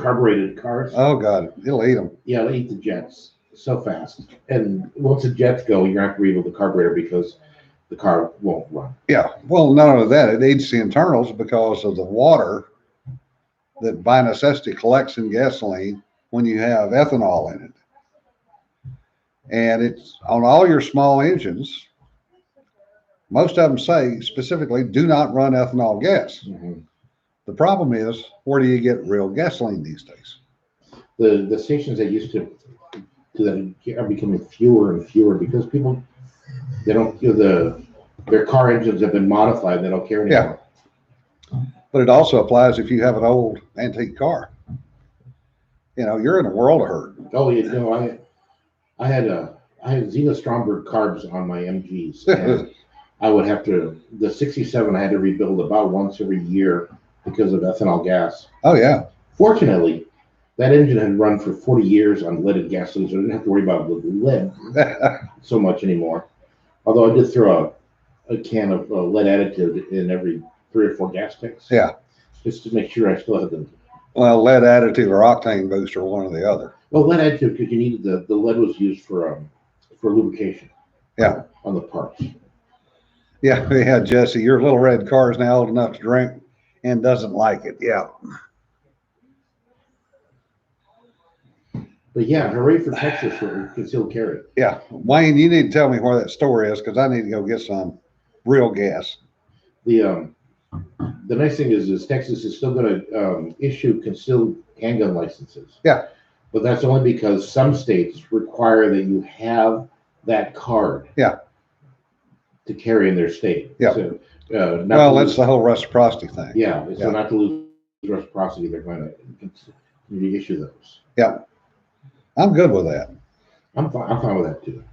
carbureted cars. Oh God, it'll eat them. Yeah, they eat the jets so fast. And once the jets go, you're not going to rebuild the carburetor because the car won't run. Yeah. Well, not only that, it eats the internals because of the water that by necessity collects in gasoline when you have ethanol in it. And it's on all your small engines. Most of them say specifically, do not run ethanol gas. Mm-hmm. The problem is, where do you get real gasoline these days? The stations that used to do that are becoming fewer and fewer because people, they don't, their car engines have been modified. They don't care anymore. Yeah. But it also applies if you have an old antique car. You're in a world of hurt. Oh, I had Zena Stromberg carbs on my MGs. And I would have to, the 67 I had to rebuild about once every year because of ethanol gas. Oh, yeah. Fortunately, that engine had run for 40 years on leaded gasoline, so I didn't have to worry about the lead so much anymore. Although I did throw a can of lead additive in every 3 or 4 gas tanks. Yeah. Just to make sure I still had them. Well, lead additive or octane booster, one or the other. Well, lead additive because you needed the lead was used for lubrication. Yeah. On the parts. Yeah, Jesse, your little red car is now old enough to drink and doesn't like it. Yeah. But yeah, hooray for Texas for concealed carry. Yeah. Wayne, you need to tell me where that store is because I need to go get some real gas. The nice thing is Texas is still going to issue concealed handgun licenses. Yeah. But that's only because some states require that you have that card. Yeah. To carry in their state. Yeah. So, that's the whole reciprocity thing. Yeah. So not to lose reciprocity, they're going to issue those. Yeah. I'm good with that. I'm fine with that too.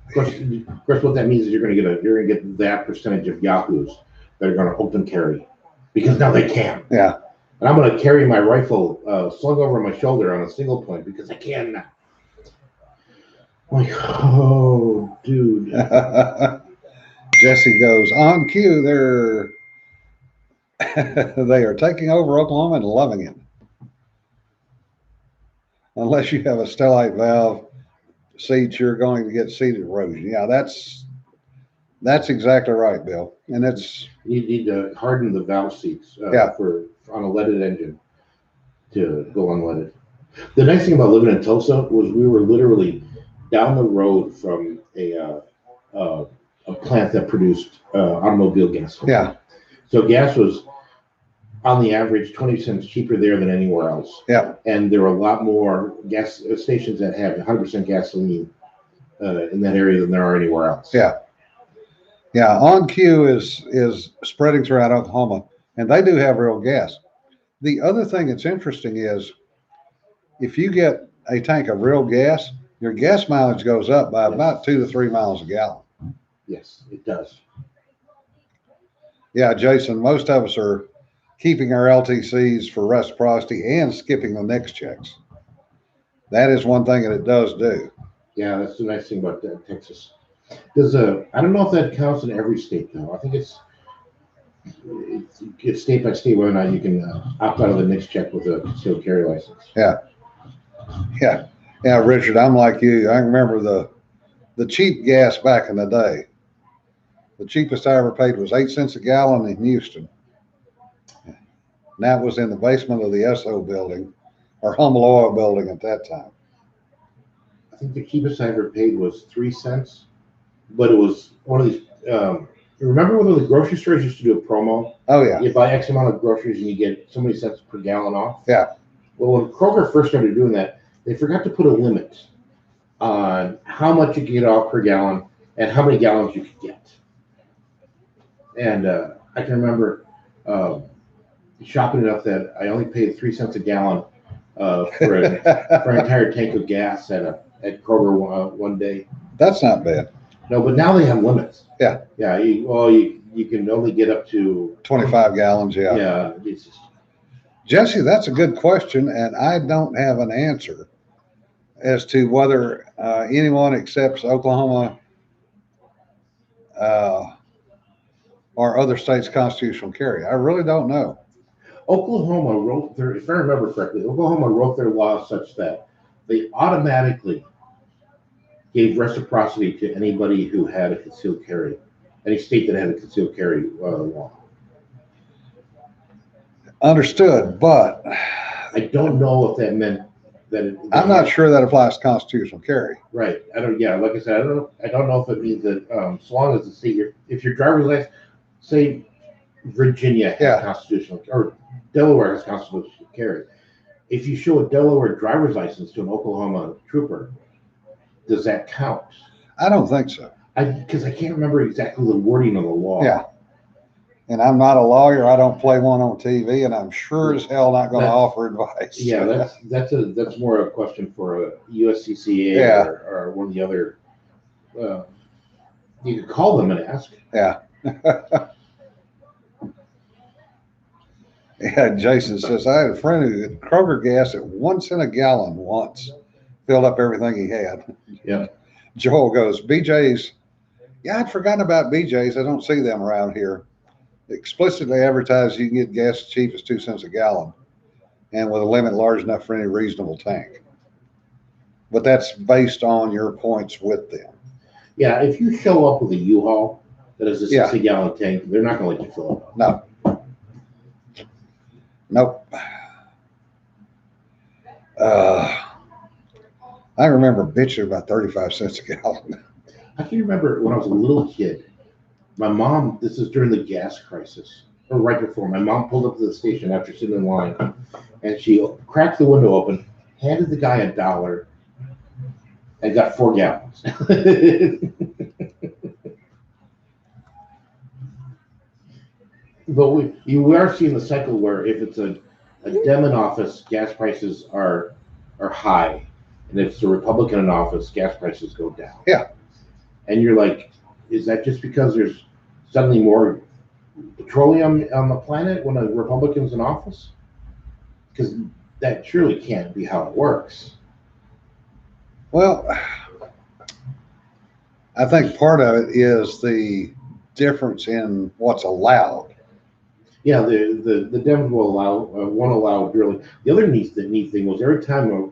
Of course, what that means is you're going to get that percentage of yahoos that are going to open carry because now they can. Yeah. And I'm going to carry my rifle slung over my shoulder on a single point because I can now. I'm like, oh, dude. Jesse goes, on cue, they are taking over Oklahoma and loving it. Unless you have a stellite valve seat, you're going to get seat erosion. Yeah, that's exactly right, Bill. And you need to harden the valve seats for on a leaded engine to go unleaded. The nice thing about living in Tulsa was we were literally down the road from a plant that produced automobile gas. Yeah. So gas was on the average 20 cents cheaper there than anywhere else. Yeah. And there were a lot more gas stations that have 100% gasoline in that area than there are anywhere else. Yeah. Yeah. On cue is spreading throughout Oklahoma, and they do have real gas. The other thing that's interesting is if you get a tank of real gas, your gas mileage goes up by about 2 to 3 miles a gallon. Yes, it does. Yeah, Jason, most of us are keeping our LTCs for reciprocity and skipping the next checks. That is one thing that it does do. Yeah, that's the nice thing about Texas. I don't know if that counts in every state though. I think it's state by state whether or not you can opt out of the next check with a concealed carry license. Yeah. Yeah. Yeah, Richard, I'm like you. I remember the cheap gas back in the day. The cheapest I ever paid was 8 cents a gallon in Houston. And that was in the basement of the SO building or Hummel Oil building at that time. I think the cheapest I ever paid was 3 cents, but it was one of these. Remember when the grocery stores used to do a promo? Oh, yeah. You buy X amount of groceries and you get so many cents per gallon off. Yeah. Well, when Kroger first started doing that, they forgot to put a limit on how much you could get off per gallon and how many gallons you could get. And I can remember shopping enough that I only paid 3 cents a gallon for an entire tank of gas at Kroger one day. That's not bad. No, but now they have limits. Yeah. Yeah. You can only get up to 25 gallons. Yeah. Yeah. It's just, Jesse, that's a good question, and I don't have an answer as to whether anyone accepts Oklahoma or other states' constitutional carry. I really don't know. Oklahoma wrote their, if I remember correctly, Oklahoma wrote their law such that they automatically gave reciprocity to anybody who had a concealed carry, any state that had a concealed carry law. Understood, but I don't know if that meant that. I'm not sure that applies to constitutional carry. Right. I don't. Yeah. Like I said, I don't know. I don't know if it means that as long as the state, if your driver's license, say Virginia has Yeah. constitutional or Delaware has constitutional carry, if you show a Delaware driver's license to an Oklahoma trooper, does that count? I don't think so. Because I can't remember exactly the wording of the law. Yeah. And I'm not a lawyer. I don't play one on TV, and I'm sure as hell not going to offer advice. Yeah, that's more a question for a USCCA Yeah. or one of the other. You could call them and ask. Yeah. Yeah, Jason says, I had a friend who had Kroger gas at 1 cent a gallon once, filled up everything he had. Yeah. Joel goes, BJ's. Yeah, I'd forgotten about BJ's. I don't see them around here. Explicitly advertised you can get gas as cheap as 2 cents a gallon and with a limit large enough for any reasonable tank. But that's based on your points with them. Yeah, if you show up with a U-Haul that has a Yeah. 60-gallon tank, they're not going to let you fill it up. No. Nope. I remember bitching about 35 cents a gallon. I can remember when I was a little kid, my mom, this is during the gas crisis, or right before, my mom pulled up to the station after sitting in line, and she cracked the window open, handed the guy $1, and got 4 gallons. But we are seeing the cycle where if it's a Dem in office, gas prices are high, and if it's a Republican in office, gas prices go down. Yeah. And you're like, is that just because there's suddenly more petroleum on the planet when a Republican's in office? Because that surely can't be how it works. Well, I think part of it is the difference in what's allowed. Yeah, the Dems will won't allow drilling. The other neat thing was every time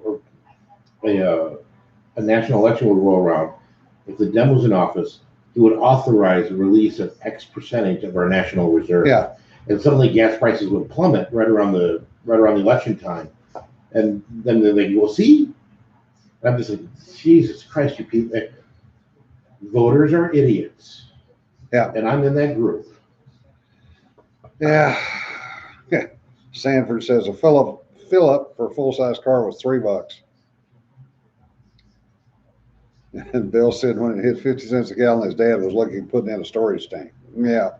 a national election would roll around, if the Dem was in office, he would authorize the release of X percentage of our national reserve. Yeah. And suddenly gas prices would plummet right around the election time. And then they go, see? And I'm just like, Jesus Christ, you people. Voters are idiots. Yeah. And I'm in that group. Yeah. Sanford says a fill up for a full size car was $3. And Bill said when it hit 50 cents a gallon, his dad was looking at putting in a storage tank. Yeah.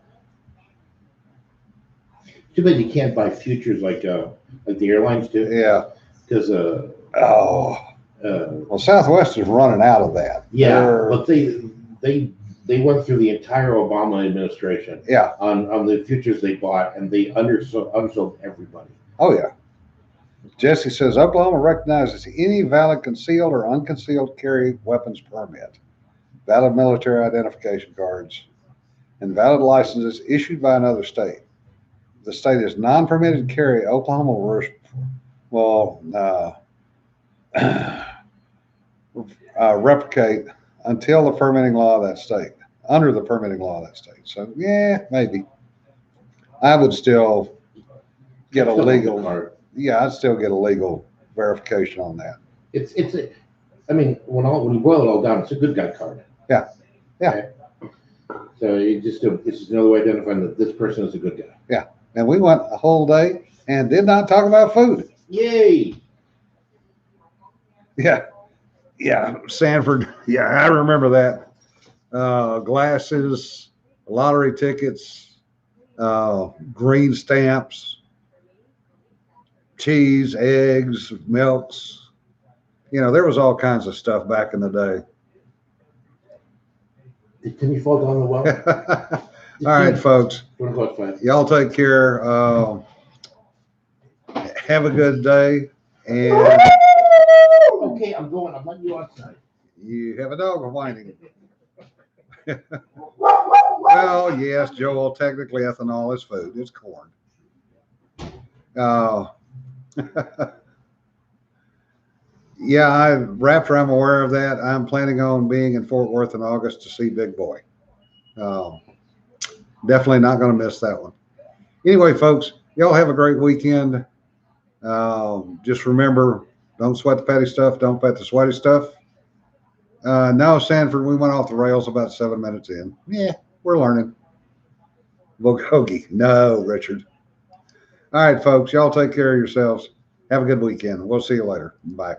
Too bad you can't buy futures like the airlines do. Yeah. Because well, Southwest is running out of that. Yeah, but they went through the entire Obama administration. Yeah. On the futures they bought, and they undersold everybody. Oh yeah. Jesse says Oklahoma recognizes any valid concealed or unconcealed carry weapons permit, valid military identification cards, and valid licenses issued by another state. The state is non-permitted to carry. Oklahoma will replicate until the permitting law of that state, under the permitting law of that state. So yeah, maybe. I would still get a legal card. Yeah, I'd still get a legal verification on that. I mean, when you boil it all down, it's a good guy card. Yeah. Yeah. Okay? So it's just another way of identifying that this person is a good guy. Yeah. And we went a whole day and did not talk about food. Yay. Yeah. Yeah. Sanford. Yeah, I remember that. Glasses, lottery tickets, green stamps, cheese, eggs, milks. There was all kinds of stuff back in the day. Can you fall down the well? All right, folks. Y'all take care. Have a good day. And okay, I'm going. I'm letting you outside. You have a dog whining. Well, yes, Joel, technically ethanol is food. It's corn. Uh, yeah, Raptor, I'm aware of that. I'm planning on being in Fort Worth in August to see Big Boy. Um, Definitely not going to miss that one. Anyway, folks, y'all have a great weekend. Just remember, don't sweat the petty stuff. Don't pet the sweaty stuff. No, Sanford, we went off the rails about 7 minutes in. Yeah, we're learning. Vogogi. No, Richard. All right, folks, y'all take care of yourselves. Have a good weekend. We'll see you later. Bye.